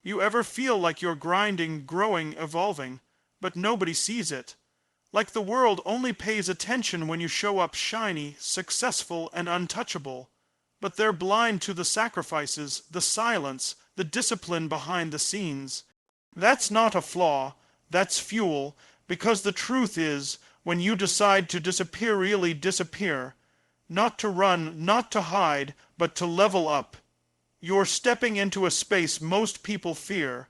You ever feel like you're grinding, growing, evolving, but nobody sees it? Like the world only pays attention when you show up shiny, successful, and untouchable, but they're blind to the sacrifices, the silence, the discipline behind the scenes. That's not a flaw, that's fuel, because the truth is, when you decide to disappear, really disappear, not to run, not to hide, but to level up, you're stepping into a space most people fear,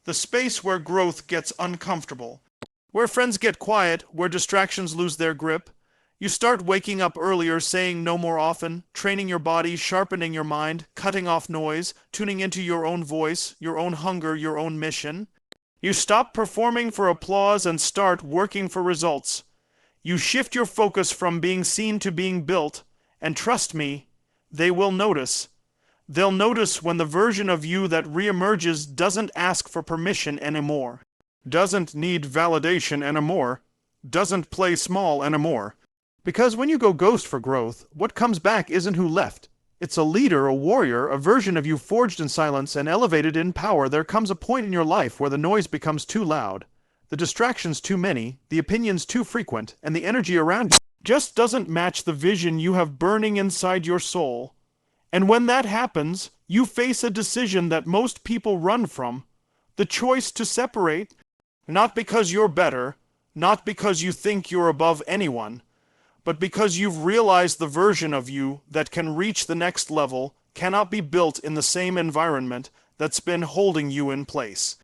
the space where growth gets uncomfortable, where friends get quiet, where distractions lose their grip. You start waking up earlier, saying no more often, training your body, sharpening your mind, cutting off noise, tuning into your own voice, your own hunger, your own mission. You stop performing for applause and start working for results. You shift your focus from being seen to being built, and trust me, they will notice. They'll notice when the version of you that reemerges doesn't ask for permission anymore, doesn't need validation anymore, doesn't play small anymore. Because when you go ghost for growth, what comes back isn't who left. It's a leader, a warrior, a version of you forged in silence and elevated in power. There comes a point in your life where the noise becomes too loud, the distractions too many, the opinions too frequent, and the energy around you just doesn't match the vision you have burning inside your soul. And when that happens, you face a decision that most people run from, the choice to separate, not because you're better, not because you think you're above anyone, but because you've realized the version of you that can reach the next level cannot be built in the same environment that's been holding you in place.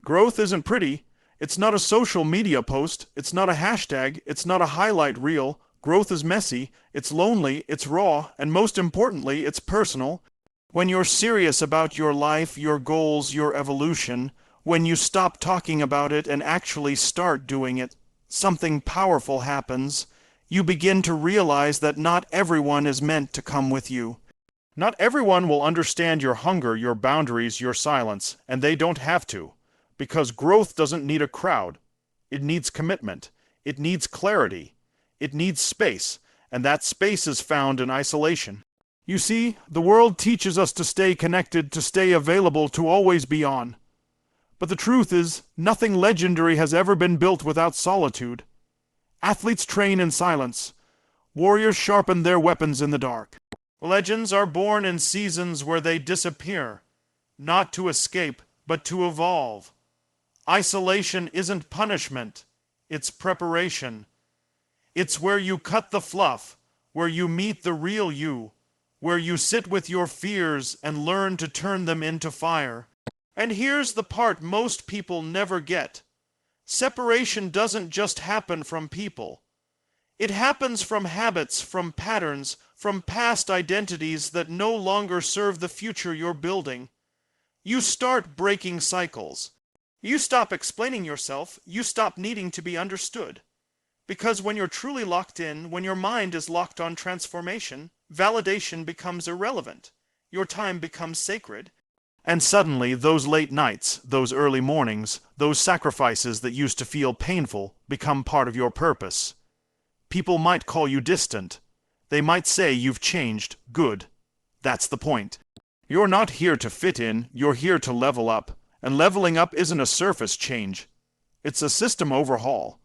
Growth isn't pretty. It's not a social media post. It's not a hashtag. It's not a highlight reel. Growth is messy, it's lonely, it's raw, and most importantly, it's personal. When you're serious about your life, your goals, your evolution, when you stop talking about it and actually start doing it, something powerful happens. You begin to realize that not everyone is meant to come with you. Not everyone will understand your hunger, your boundaries, your silence, and they don't have to, because growth doesn't need a crowd. It needs commitment. It needs clarity. It needs space, and that space is found in isolation. You see, the world teaches us to stay connected, to stay available, to always be on. But the truth is, nothing legendary has ever been built without solitude. Athletes train in silence. Warriors sharpen their weapons in the dark. Legends are born in seasons where they disappear, not to escape, but to evolve. Isolation isn't punishment, it's preparation. It's where you cut the fluff, where you meet the real you, where you sit with your fears and learn to turn them into fire. And here's the part most people never get. Separation doesn't just happen from people. It happens from habits, from patterns, from past identities that no longer serve the future you're building. You start breaking cycles. You stop explaining yourself, you stop needing to be understood. Because when you're truly locked in, when your mind is locked on transformation, validation becomes irrelevant. Your time becomes sacred. And suddenly, those late nights, those early mornings, those sacrifices that used to feel painful become part of your purpose. People might call you distant. They might say you've changed. Good. That's the point. You're not here to fit in, you're here to level up. And leveling up isn't a surface change. It's a system overhaul.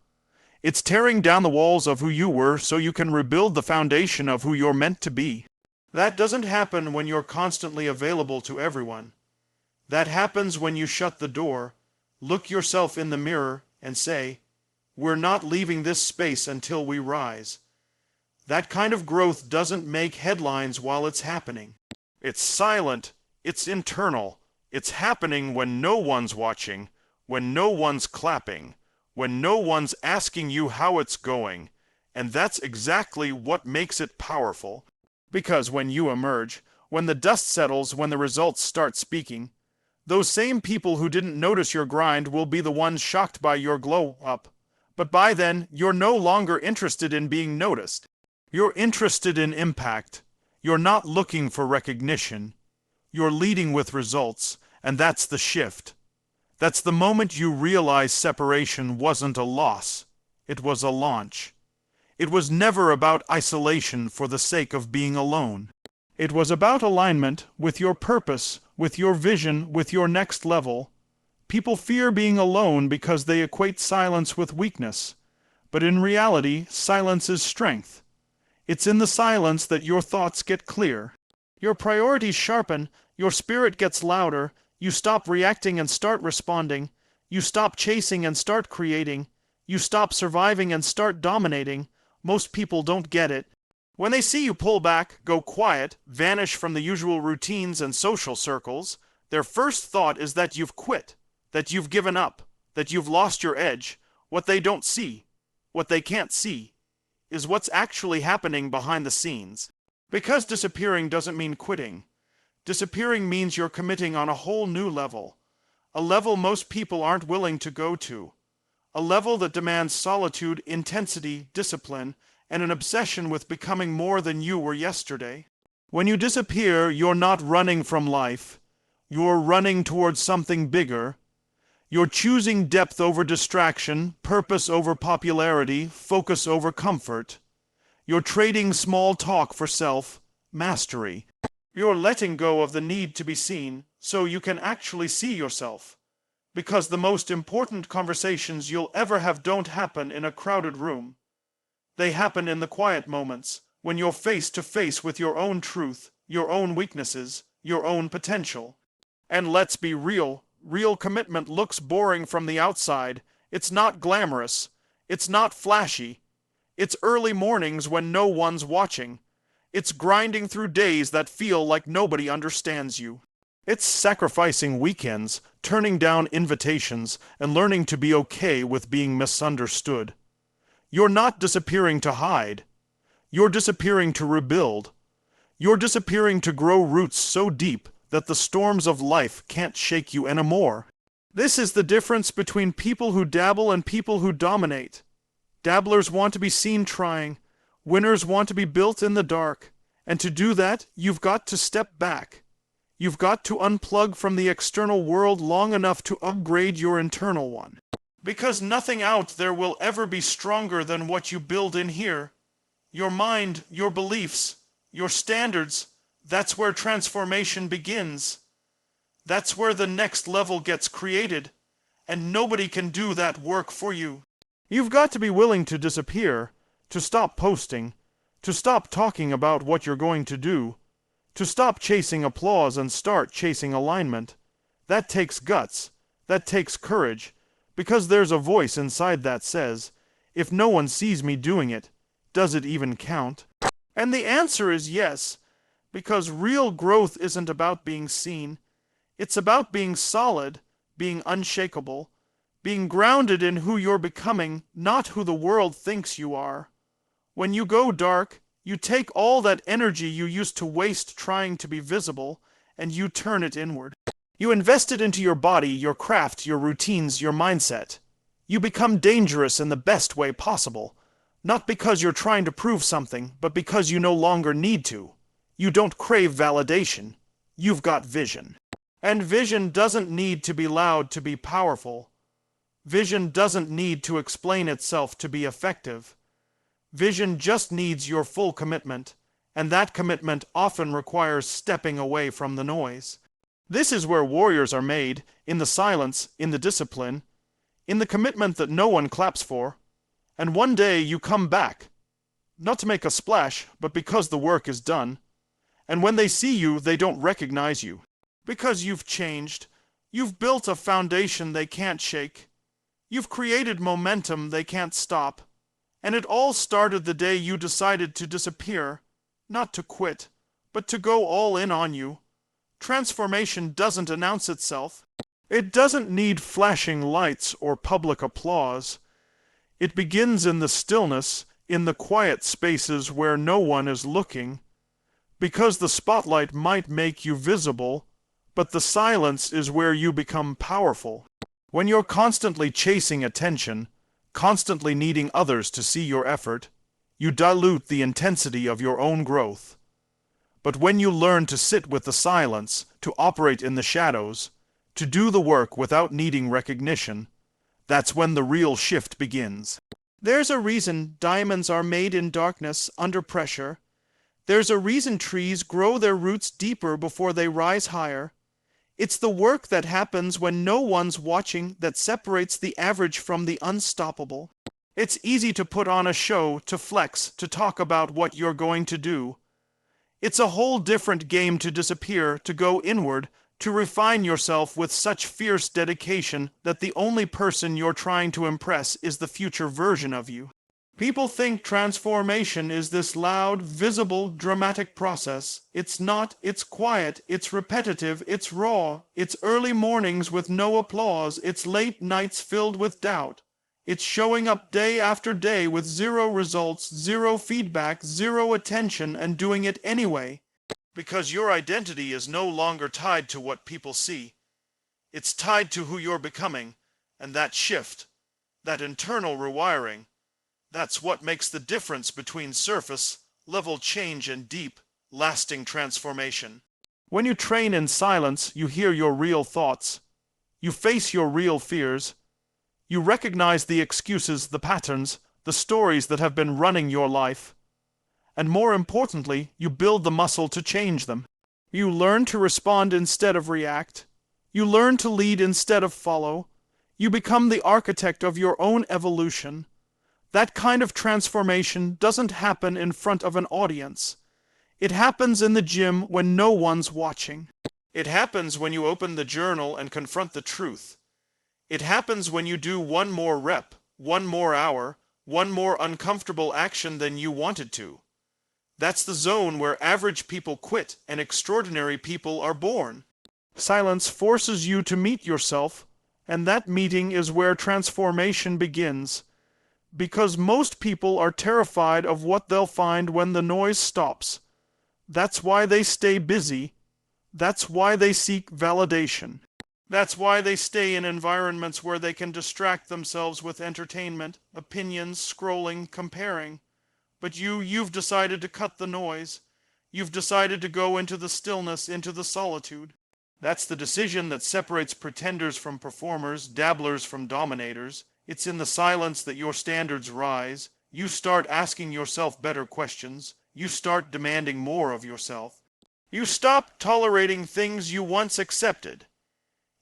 It's tearing down the walls of who you were so you can rebuild the foundation of who you're meant to be. That doesn't happen when you're constantly available to everyone. That happens when you shut the door, look yourself in the mirror, and say, "We're not leaving this space until we rise." That kind of growth doesn't make headlines while it's happening. It's silent, it's internal, it's happening when no one's watching, when no one's clapping, when no one's asking you how it's going, and that's exactly what makes it powerful. Because when you emerge, when the dust settles, when the results start speaking, those same people who didn't notice your grind will be the ones shocked by your glow up. But by then, you're no longer interested in being noticed. You're interested in impact. You're not looking for recognition. You're leading with results, and that's the shift. That's the moment you realize separation wasn't a loss. It was a launch. It was never about isolation for the sake of being alone. It was about alignment with your purpose, with your vision, with your next level. People fear being alone because they equate silence with weakness. But in reality, silence is strength. It's in the silence that your thoughts get clear. Your priorities sharpen, your spirit gets louder, you stop reacting and start responding, you stop chasing and start creating, you stop surviving and start dominating. Most people don't get it. When they see you pull back, go quiet, vanish from the usual routines and social circles, their first thought is that you've quit, that you've given up, that you've lost your edge. What they don't see, what they can't see, is what's actually happening behind the scenes. Because disappearing doesn't mean quitting. Disappearing means you're committing on a whole new level. A level most people aren't willing to go to. A level that demands solitude, intensity, discipline, and an obsession with becoming more than you were yesterday. When you disappear, you're not running from life. You're running towards something bigger. You're choosing depth over distraction, purpose over popularity, focus over comfort. You're trading small talk for self-mastery. You're letting go of the need to be seen so you can actually see yourself. Because the most important conversations you'll ever have don't happen in a crowded room. They happen in the quiet moments, when you're face to face with your own truth, your own weaknesses, your own potential. And let's be real. Real commitment looks boring from the outside. It's not glamorous. It's not flashy. It's early mornings when no one's watching. It's grinding through days that feel like nobody understands you. It's sacrificing weekends, turning down invitations, and learning to be okay with being misunderstood. You're not disappearing to hide. You're disappearing to rebuild. You're disappearing to grow roots so deep that the storms of life can't shake you anymore. This is the difference between people who dabble and people who dominate. Dabblers want to be seen trying. Winners want to be built in the dark. And to do that, you've got to step back. You've got to unplug from the external world long enough to upgrade your internal one. Because nothing out there will ever be stronger than what you build in here. Your mind, your beliefs, your standards, that's where transformation begins. That's where the next level gets created, and nobody can do that work for you. You've got to be willing to disappear, to stop posting, to stop talking about what you're going to do, to stop chasing applause and start chasing alignment. That takes guts, that takes courage, because there's a voice inside that says, if no one sees me doing it, does it even count? And the answer is yes, because real growth isn't about being seen. It's about being solid, being unshakable, being grounded in who you're becoming, not who the world thinks you are. When you go dark, you take all that energy you used to waste trying to be visible, and you turn it inward. You invest it into your body, your craft, your routines, your mindset. You become dangerous in the best way possible, not because you're trying to prove something, but because you no longer need to. You don't crave validation. You've got vision. And vision doesn't need to be loud to be powerful. Vision doesn't need to explain itself to be effective. Vision just needs your full commitment, and that commitment often requires stepping away from the noise. This is where warriors are made, in the silence, in the discipline, in the commitment that no one claps for. And one day you come back, not to make a splash, but because the work is done. And when they see you, they don't recognize you. Because you've changed. You've built a foundation they can't shake. You've created momentum they can't stop. And it all started the day you decided to disappear, not to quit, but to go all in on you. Transformation doesn't announce itself. It doesn't need flashing lights or public applause. It begins in the stillness, in the quiet spaces where no one is looking. Because the spotlight might make you visible, but the silence is where you become powerful. When you're constantly chasing attention, constantly needing others to see your effort, you dilute the intensity of your own growth. But when you learn to sit with the silence, to operate in the shadows, to do the work without needing recognition, that's when the real shift begins. There's a reason diamonds are made in darkness, under pressure. There's a reason trees grow their roots deeper before they rise higher. It's the work that happens when no one's watching that separates the average from the unstoppable. It's easy to put on a show, to flex, to talk about what you're going to do. It's a whole different game to disappear, to go inward, to refine yourself with such fierce dedication that the only person you're trying to impress is the future version of you. People think transformation is this loud, visible, dramatic process. It's not. It's quiet. It's repetitive. It's raw. It's early mornings with no applause. It's late nights filled with doubt. It's showing up day after day with zero results, zero feedback, zero attention, and doing it anyway. Because your identity is no longer tied to what people see. It's tied to who you're becoming, and that shift, that internal rewiring, that's what makes the difference between surface level change and deep, lasting transformation. When you train in silence, you hear your real thoughts. You face your real fears. You recognize the excuses, the patterns, the stories that have been running your life. And more importantly, you build the muscle to change them. You learn to respond instead of react. You learn to lead instead of follow. You become the architect of your own evolution. That kind of transformation doesn't happen in front of an audience. It happens in the gym when no one's watching. It happens when you open the journal and confront the truth. It happens when you do one more rep, one more hour, one more uncomfortable action than you wanted to. That's the zone where average people quit and extraordinary people are born. Silence forces you to meet yourself, and that meeting is where transformation begins. Because most people are terrified of what they'll find when the noise stops. That's why they stay busy. That's why they seek validation. That's why they stay in environments where they can distract themselves with entertainment, opinions, scrolling, comparing. But you've decided to cut the noise. You've decided to go into the stillness, into the solitude. That's the decision that separates pretenders from performers, dabblers from dominators. It's in the silence that your standards rise. You start asking yourself better questions. You start demanding more of yourself. You stop tolerating things you once accepted.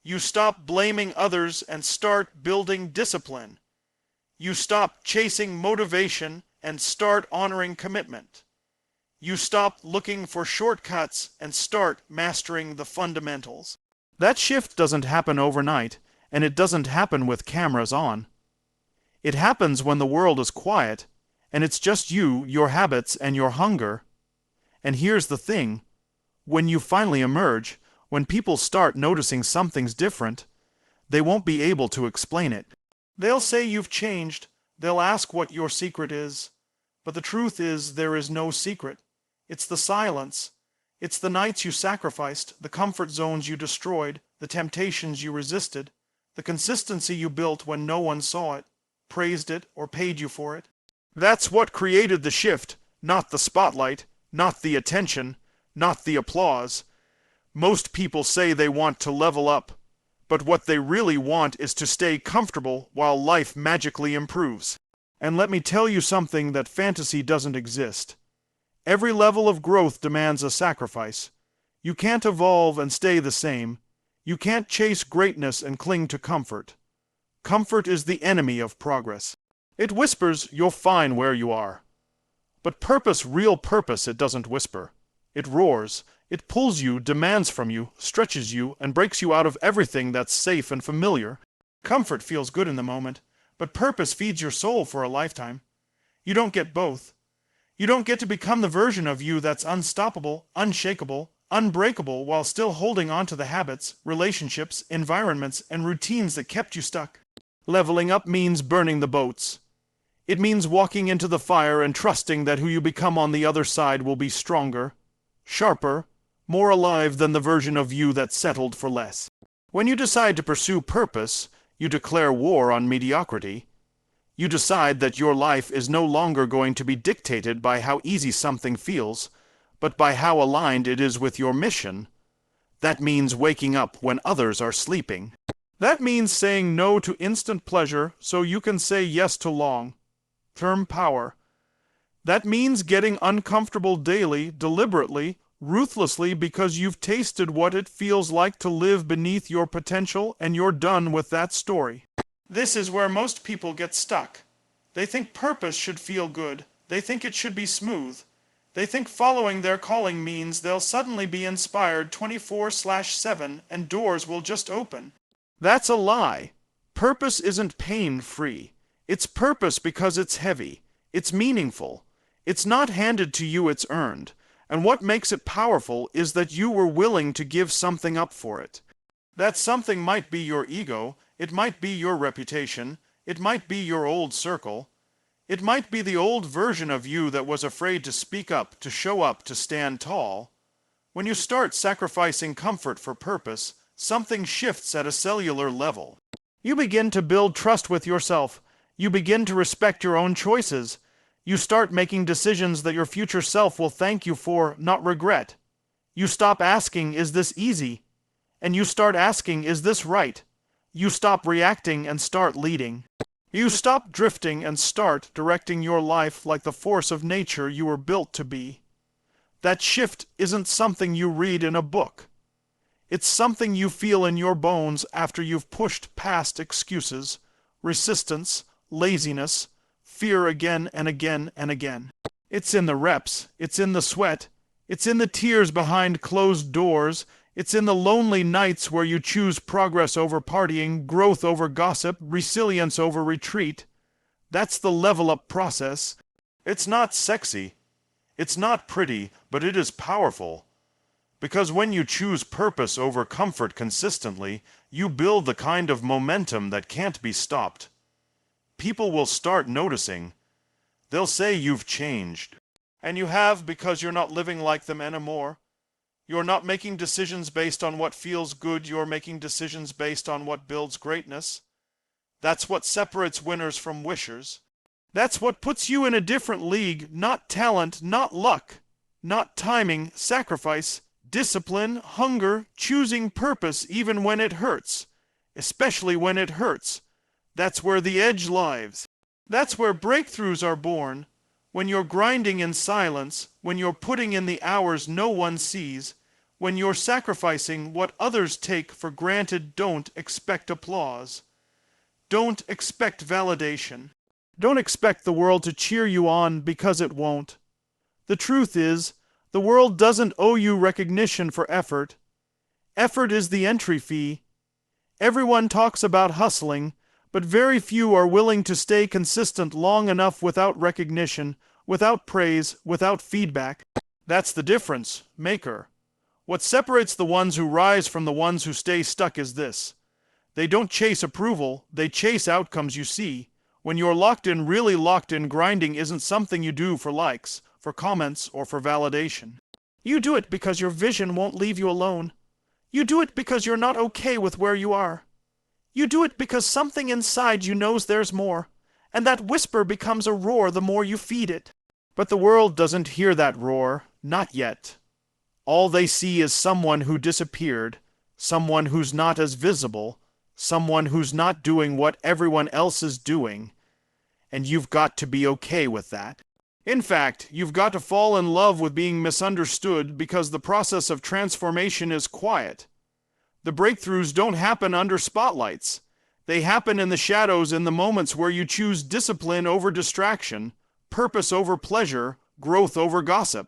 You stop blaming others and start building discipline. You stop chasing motivation and start honoring commitment. You stop looking for shortcuts and start mastering the fundamentals. That shift doesn't happen overnight, and it doesn't happen with cameras on. It happens when the world is quiet, and it's just you, your habits, and your hunger. And here's the thing. When you finally emerge, when people start noticing something's different, they won't be able to explain it. They'll say you've changed. They'll ask what your secret is. But the truth is there is no secret. It's the silence. It's the nights you sacrificed, the comfort zones you destroyed, the temptations you resisted, the consistency you built when no one saw it, praised it, or paid you for it. That's what created the shift, not the spotlight, not the attention, not the applause. Most people say they want to level up, but what they really want is to stay comfortable while life magically improves. And let me tell you something that fantasy doesn't exist. Every level of growth demands a sacrifice. You can't evolve and stay the same. You can't chase greatness and cling to comfort. Comfort is the enemy of progress. It whispers, you're fine where you are. But purpose, real purpose, it doesn't whisper. It roars. It pulls you, demands from you, stretches you, and breaks you out of everything that's safe and familiar. Comfort feels good in the moment, but purpose feeds your soul for a lifetime. You don't get both. You don't get to become the version of you that's unstoppable, unshakable, unbreakable while still holding on to the habits, relationships, environments, and routines that kept you stuck. Leveling up means burning the boats. It means walking into the fire and trusting that who you become on the other side will be stronger, sharper, more alive than the version of you that settled for less. When you decide to pursue purpose, you declare war on mediocrity. You decide that your life is no longer going to be dictated by how easy something feels, but by how aligned it is with your mission. That means waking up when others are sleeping. That means saying no to instant pleasure so you can say yes to long-term power. That means getting uncomfortable daily, deliberately, ruthlessly because you've tasted what it feels like to live beneath your potential and you're done with that story. This is where most people get stuck. They think purpose should feel good. They think it should be smooth. They think following their calling means they'll suddenly be inspired 24/7 and doors will just open. That's a lie. Purpose isn't pain-free. It's purpose because it's heavy. It's meaningful. It's not handed to you, it's earned. And what makes it powerful is that you were willing to give something up for it. That something might be your ego, it might be your reputation, it might be your old circle, it might be the old version of you that was afraid to speak up, to show up, to stand tall. When you start sacrificing comfort for purpose, something shifts at a cellular level. You begin to build trust with yourself. You begin to respect your own choices. You start making decisions that your future self will thank you for, not regret. You stop asking, is this easy? And you start asking, is this right? You stop reacting and start leading. You stop drifting and start directing your life like the force of nature you were built to be. That shift isn't something you read in a book. It's something you feel in your bones after you've pushed past excuses, resistance, laziness, fear again and again and again. It's in the reps, it's in the sweat, it's in the tears behind closed doors, it's in the lonely nights where you choose progress over partying, growth over gossip, resilience over retreat. That's the level-up process. It's not sexy, it's not pretty, but it is powerful. Because when you choose purpose over comfort consistently, you build the kind of momentum that can't be stopped. People will start noticing. They'll say you've changed. And you have, because you're not living like them anymore. You're not making decisions based on what feels good, you're making decisions based on what builds greatness. That's what separates winners from wishers. That's what puts you in a different league, not talent, not luck, not timing, sacrifice, discipline, hunger, choosing purpose even when it hurts, especially when it hurts. That's where the edge lies. That's where breakthroughs are born. When you're grinding in silence, when you're putting in the hours no one sees, when you're sacrificing what others take for granted, don't expect applause. Don't expect validation. Don't expect the world to cheer you on because it won't. The truth is, the world doesn't owe you recognition for effort. Effort is the entry fee. Everyone talks about hustling, but very few are willing to stay consistent long enough without recognition, without praise, without feedback. That's the difference, maker. What separates the ones who rise from the ones who stay stuck is this. They don't chase approval, they chase outcomes you see. When you're locked in, really locked in, grinding isn't something you do for likes, for comments, or for validation. You do it because your vision won't leave you alone. You do it because you're not okay with where you are. You do it because something inside you knows there's more, and that whisper becomes a roar the more you feed it. But the world doesn't hear that roar, not yet. All they see is someone who disappeared, someone who's not as visible, someone who's not doing what everyone else is doing, and you've got to be okay with that. In fact, you've got to fall in love with being misunderstood because the process of transformation is quiet. The breakthroughs don't happen under spotlights. They happen in the shadows, in the moments where you choose discipline over distraction, purpose over pleasure, growth over gossip.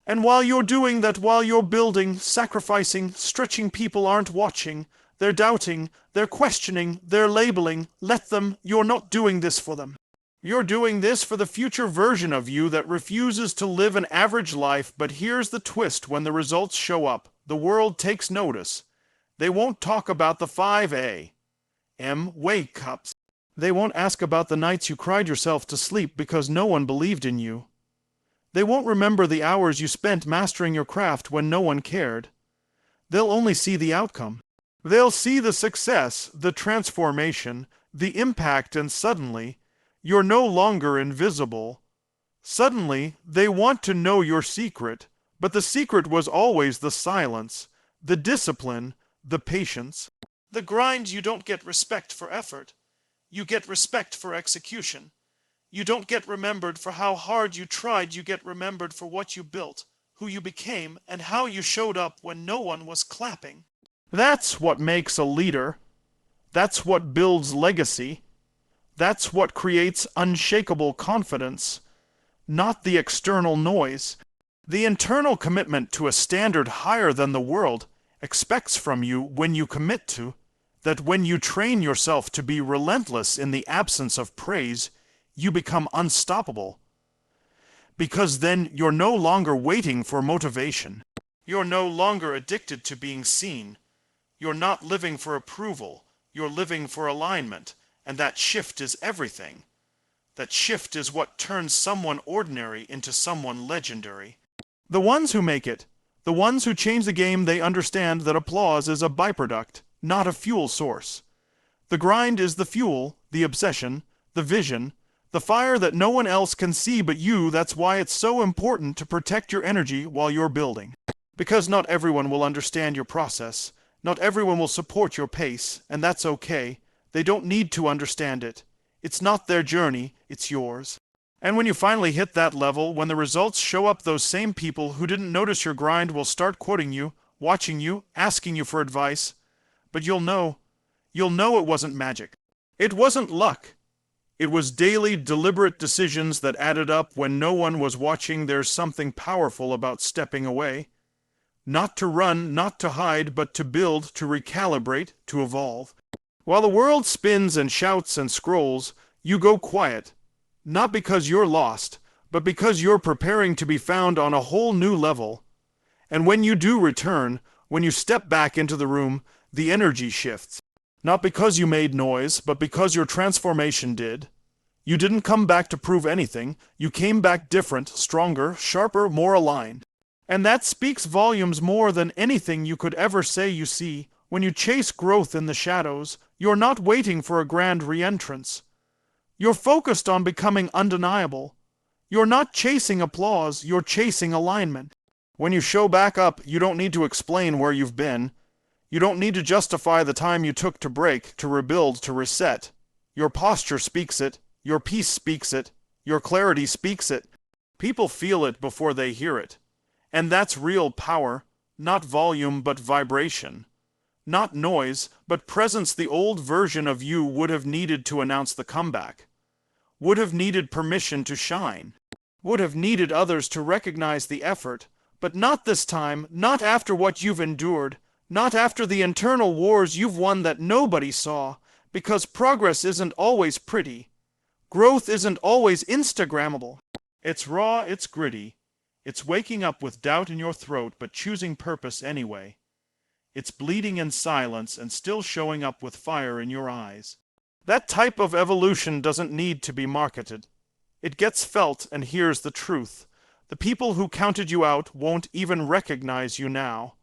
And while you're doing that, while you're building, sacrificing, stretching, people aren't watching. They're doubting, they're questioning, they're labeling. Let them, you're not doing this for them. You're doing this for the future version of you that refuses to live an average life, but here's the twist: when the results show up, the world takes notice. They won't talk about the 5 a.m. wake-ups. They won't ask about the nights you cried yourself to sleep because no one believed in you. They won't remember the hours you spent mastering your craft when no one cared. They'll only see the outcome. They'll see the success, the transformation, the impact, and suddenly, you're no longer invisible. Suddenly, they want to know your secret, but the secret was always the silence, the discipline, the patience. The grind, you don't get respect for effort. You get respect for execution. You don't get remembered for how hard you tried, you get remembered for what you built, who you became, and how you showed up when no one was clapping. That's what makes a leader. That's what builds legacy. That's what creates unshakable confidence, not the external noise. The internal commitment to a standard higher than the world expects from you when you commit to, that when you train yourself to be relentless in the absence of praise, you become unstoppable. Because then you're no longer waiting for motivation. You're no longer addicted to being seen. You're not living for approval. You're living for alignment. And that shift is everything. That shift is what turns someone ordinary into someone legendary. The ones who make it, the ones who change the game, they understand that applause is a byproduct, not a fuel source. The grind is the fuel, the obsession, the vision, the fire that no one else can see but you. That's why it's so important to protect your energy while you're building. Because not everyone will understand your process. Not everyone will support your pace, and that's okay. They don't need to understand it. It's not their journey, it's yours. And when you finally hit that level, when the results show up, those same people who didn't notice your grind will start quoting you, watching you, asking you for advice. But you'll know it wasn't magic. It wasn't luck. It was daily, deliberate decisions that added up when no one was watching. There's something powerful about stepping away. Not to run, not to hide, but to build, to recalibrate, to evolve. While the world spins and shouts and scrolls, you go quiet. Not because you're lost, but because you're preparing to be found on a whole new level. And when you do return, when you step back into the room, the energy shifts. Not because you made noise, but because your transformation did. You didn't come back to prove anything. You came back different, stronger, sharper, more aligned. And that speaks volumes more than anything you could ever say. You see, when you chase growth in the shadows, you're not waiting for a grand re-entrance. You're focused on becoming undeniable. You're not chasing applause, you're chasing alignment. When you show back up, you don't need to explain where you've been. You don't need to justify the time you took to break, to rebuild, to reset. Your posture speaks it, your peace speaks it, your clarity speaks it. People feel it before they hear it. And that's real power, not volume but vibration. Not noise, but presence. The old version of you would have needed to announce the comeback. Would have needed permission to shine. Would have needed others to recognize the effort. But not this time, not after what you've endured. Not after the internal wars you've won that nobody saw. Because progress isn't always pretty. Growth isn't always Instagrammable. It's raw, it's gritty. It's waking up with doubt in your throat but choosing purpose anyway. It's bleeding in silence and still showing up with fire in your eyes. That type of evolution doesn't need to be marketed. It gets felt, and here's the truth. The people who counted you out won't even recognize you now.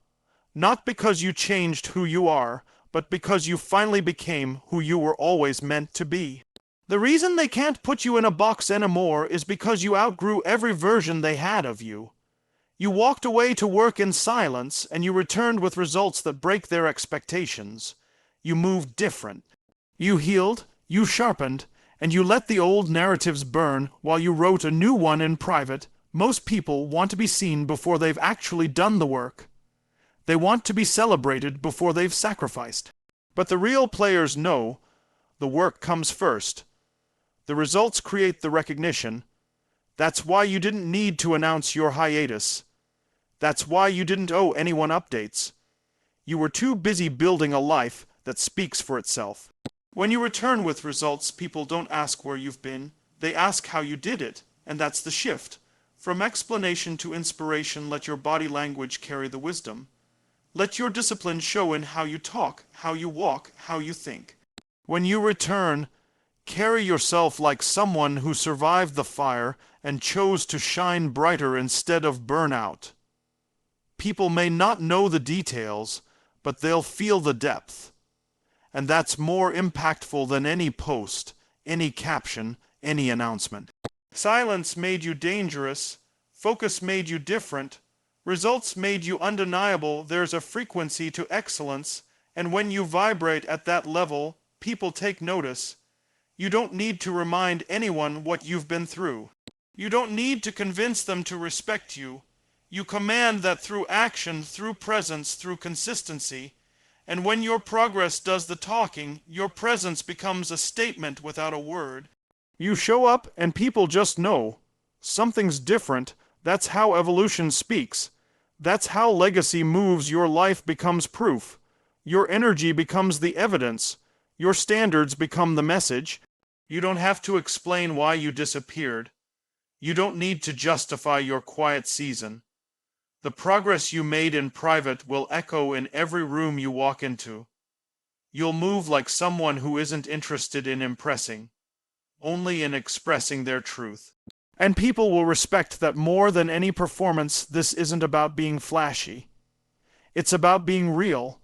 Not because you changed who you are, but because you finally became who you were always meant to be. The reason they can't put you in a box anymore is because you outgrew every version they had of you. You walked away to work in silence, and you returned with results that break their expectations. You moved different. You healed, you sharpened, and you let the old narratives burn while you wrote a new one in private. Most people want to be seen before they've actually done the work. They want to be celebrated before they've sacrificed. But the real players know the work comes first. The results create the recognition. That's why you didn't need to announce your hiatus. That's why you didn't owe anyone updates. You were too busy building a life that speaks for itself. When you return with results, people don't ask where you've been. They ask how you did it, and that's the shift. From explanation to inspiration, let your body language carry the wisdom. Let your discipline show in how you talk, how you walk, how you think. When you return, carry yourself like someone who survived the fire and chose to shine brighter instead of burn out. People may not know the details, but they'll feel the depth. And that's more impactful than any post, any caption, any announcement. Silence made you dangerous. Focus made you different. Results made you undeniable. There's a frequency to excellence, and when you vibrate at that level, people take notice. You don't need to remind anyone what you've been through. You don't need to convince them to respect you. You command that through action, through presence, through consistency. And when your progress does the talking, your presence becomes a statement without a word. You show up and people just know. Something's different. That's how evolution speaks. That's how legacy moves. Your life becomes proof. Your energy becomes the evidence. Your standards become the message. You don't have to explain why you disappeared. You don't need to justify your quiet season. The progress you made in private will echo in every room you walk into. You'll move like someone who isn't interested in impressing, only in expressing their truth. And people will respect that more than any performance. This isn't about being flashy. It's about being real.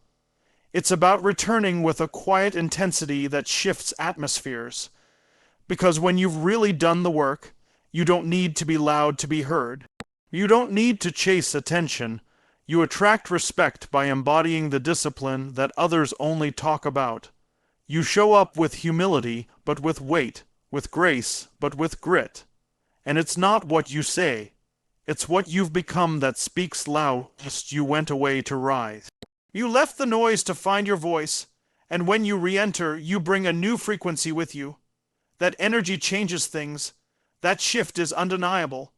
It's about returning with a quiet intensity that shifts atmospheres. Because when you've really done the work, you don't need to be loud to be heard. You don't need to chase attention. You attract respect by embodying the discipline that others only talk about. You show up with humility, but with weight, with grace, but with grit. And it's not what you say. It's what you've become that speaks loudest. You went away to rise. You left the noise to find your voice, and when you re-enter, you bring a new frequency with you. That energy changes things. That shift is undeniable.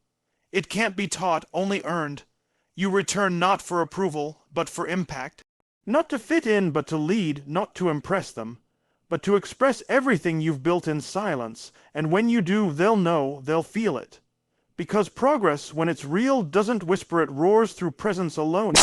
It can't be taught, only earned. You return not for approval, but for impact. Not to fit in, but to lead, not to impress them, but to express everything you've built in silence. And when you do, they'll know, they'll feel it. Because progress, when it's real, doesn't whisper, it roars through presence alone.